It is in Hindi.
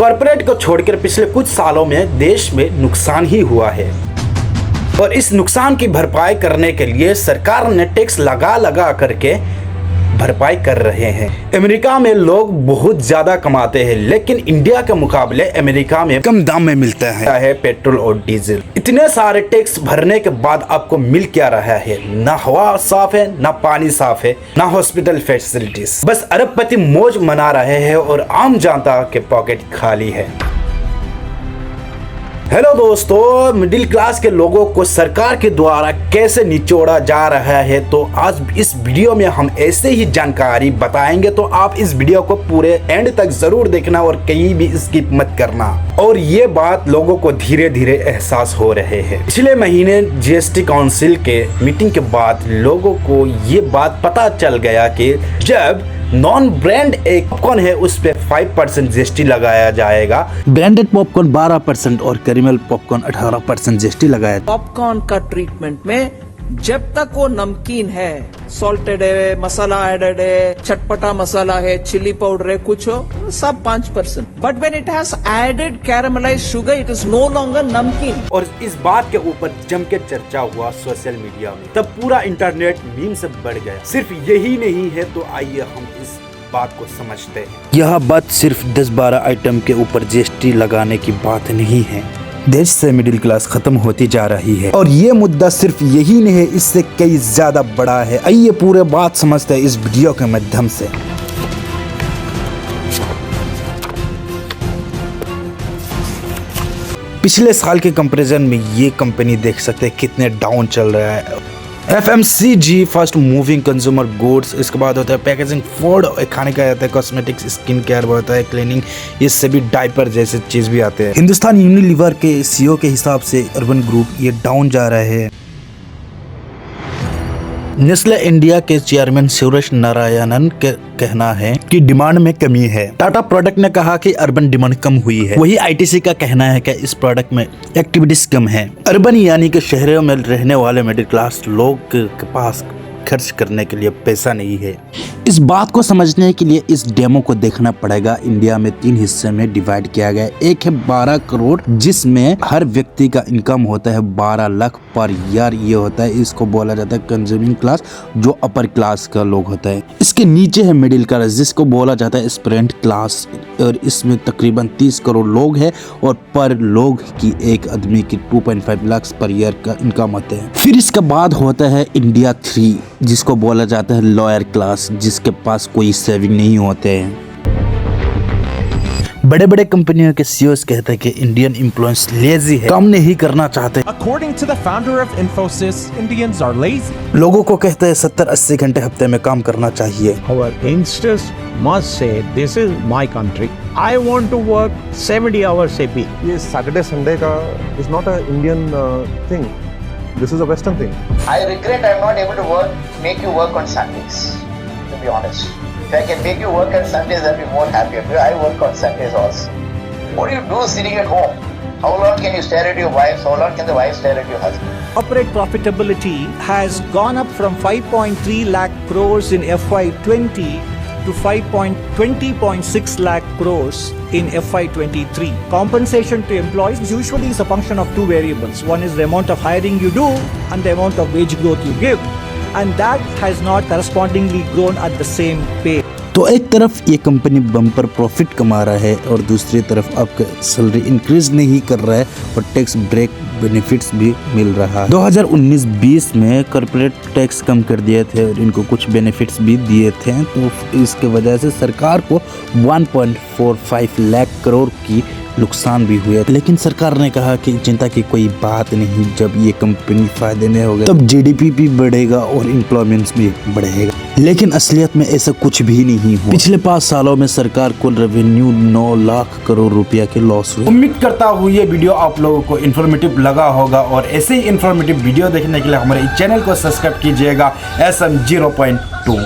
कॉरपोरेट को छोड़कर पिछले कुछ सालों में देश में नुकसान ही हुआ है और इस नुकसान की भरपाई करने के लिए सरकार ने टैक्स लगा करके भरपाई कर रहे हैं। अमेरिका में लोग बहुत ज्यादा कमाते हैं, लेकिन इंडिया के मुकाबले अमेरिका में कम दाम में मिलता है पेट्रोल और डीजल। इतने सारे टैक्स भरने के बाद आपको मिल क्या रहा है? ना हवा साफ है, ना पानी साफ है, ना हॉस्पिटल फैसिलिटीज। बस अरबपति मौज मना रहे हैं और आम जनता के पॉकेट खाली है। हेलो दोस्तों, मिडिल क्लास के लोगों को सरकार के द्वारा कैसे निचोड़ा जा रहा है, तो आज इस वीडियो में हम ऐसे ही जानकारी बताएंगे। तो आप इस वीडियो को पूरे एंड तक जरूर देखना और कहीं भी स्किप मत करना। और ये बात लोगों को धीरे धीरे एहसास हो रहे हैं। पिछले महीने जीएसटी काउंसिल के मीटिंग के बाद लोगों को ये बात पता चल गया कि जब नॉन ब्रांड एक पॉपकॉर्न है उस पे 5% जीएसटी लगाया जाएगा, ब्रांडेड पॉपकॉर्न 12% और कैरेमल पॉपकॉर्न 18% जीएसटी लगाया। पॉपकॉर्न का ट्रीटमेंट में जब तक वो नमकीन है, सॉल्टेड है, मसाला एडेड है, चटपटा मसाला है, चिली पाउडर है, कुछ हो, सब 5%। But when it has added caramelised sugar, it is no longer नमकीन। और इस बात के ऊपर जम के चर्चा हुआ सोशल मीडिया में, तब पूरा इंटरनेट मीम से बढ़ गया। सिर्फ यही नहीं है, तो आइए हम इस बात को समझते हैं। यह बात सिर्फ 10-12 आइटम के ऊपर जीएसटी लगाने की बात नहीं है। देश से मिडिल क्लास खत्म होती जा रही है और ये मुद्दा सिर्फ यही नहीं है, इससे कई ज्यादा बड़ा है। आइए पूरे बात समझते हैं इस वीडियो के माध्यम से। पिछले साल के कंपैरिजन में ये कंपनी देख सकते हैं कितने डाउन चल रहा है। FMCG fast moving consumer goods, इसके बाद होता है पैकेजिंग, फूड, खाने का आता है, कॉस्मेटिक्स, स्किन केयर होता है, क्लीनिंग, ये सभी डायपर जैसे चीज भी आते हैं। हिंदुस्तान यूनिलीवर के सीईओ के हिसाब से अर्बन ग्रुप ये डाउन जा रहा है। नेस्ले इंडिया के चेयरमैन सुरेश नारायणन का कहना है कि डिमांड में कमी है। टाटा प्रोडक्ट ने कहा कि अर्बन डिमांड कम हुई है। वही आईटीसी का कहना है कि इस प्रोडक्ट में एक्टिविटीज कम है। अर्बन यानी कि शहरों में रहने वाले मिडिल क्लास लोग के पास खर्च करने के लिए पैसा नहीं है। इस बात को समझने के लिए इस डेमो को देखना पड़ेगा। इंडिया में 3 हिस्से में डिवाइड किया गया। एक है 12 करोड़, जिसमें हर व्यक्ति का इनकम होता है 12 लाख पर ईयर। ये होता है, इसको बोला जाता है कंज्यूमिंग क्लास, जो अपर क्लास का लोग होता है। इसके नीचे है मिडिल क्लास, जिसको बोला जाता है एस्पिरेंट क्लास, और इसमें तकरीबन 30 करोड़ लोग हैं और पर लोग की एक आदमी की 2.5 लाख पर ईयर का इनकम होता है। फिर इसके बाद होता है इंडिया 3, जिसको बोला जाता है लोअर क्लास, जिसके पास कोई सेविंग नहीं होते हैं। बड़े बड़े कंपनियों के सीईओज कहते हैं कि इंडियन एम्प्लॉयज लेजी है, काम नहीं करना चाहते। According to the founder of Infosys, Indians are lazy. लोगों को कहते हैं 70-80 घंटे हफ्ते में काम करना चाहिए। Our youngsters must say, this is my country. I want to work 70 hours a week. ये सैटरडे संडे का is not a Indian thing. This is a Western thing. I regret I'm not able to make you work on Sundays, to be honest. If I can make you work on Sundays, I'll be more happier. I work on Sundays also. What do you do sitting at home? How long can you stare at your wife? How long can the wife stare at your husband? Corporate profitability has gone up from 5.3 lakh crores in FY20 to 20.6 lakh crores in FY23. Compensation to employees usually is a function of 2 variables. One is the amount of hiring you do and the amount of wage growth you give. And that has not correspondingly grown at the same pace. तो एक तरफ ये कंपनी बम्पर प्रॉफिट कमा रहा है और दूसरी तरफ आपका सैलरी इंक्रीज नहीं कर रहा है और टैक्स ब्रेक बेनिफिट्स भी मिल रहा है। 2019-20 में कॉर्पोरेट टैक्स कम कर दिए थे और इनको कुछ बेनिफिट्स भी दिए थे, तो इसके वजह से सरकार को 1.45 लाख करोड़ की नुकसान भी हुए। लेकिन सरकार ने कहा कि चिंता की कोई बात नहीं, जब ये कंपनी फायदे में होगा तब जीडीपी भी बढ़ेगा और एम्प्लॉयमेंट्स भी बढ़ेगा। लेकिन असलियत में ऐसा कुछ भी नहीं हुआ। पिछले 5 सालों में सरकार को रेवेन्यू 9 लाख करोड़ रुपया के लॉस हुए। उम्मीद करता हूँ ये वीडियो आप लोगों को इन्फॉर्मेटिव लगा होगा और ऐसे ही इन्फॉर्मेटिव वीडियो देखने के लिए हमारे चैनल को सब्सक्राइब कीजिएगा SM 0.2।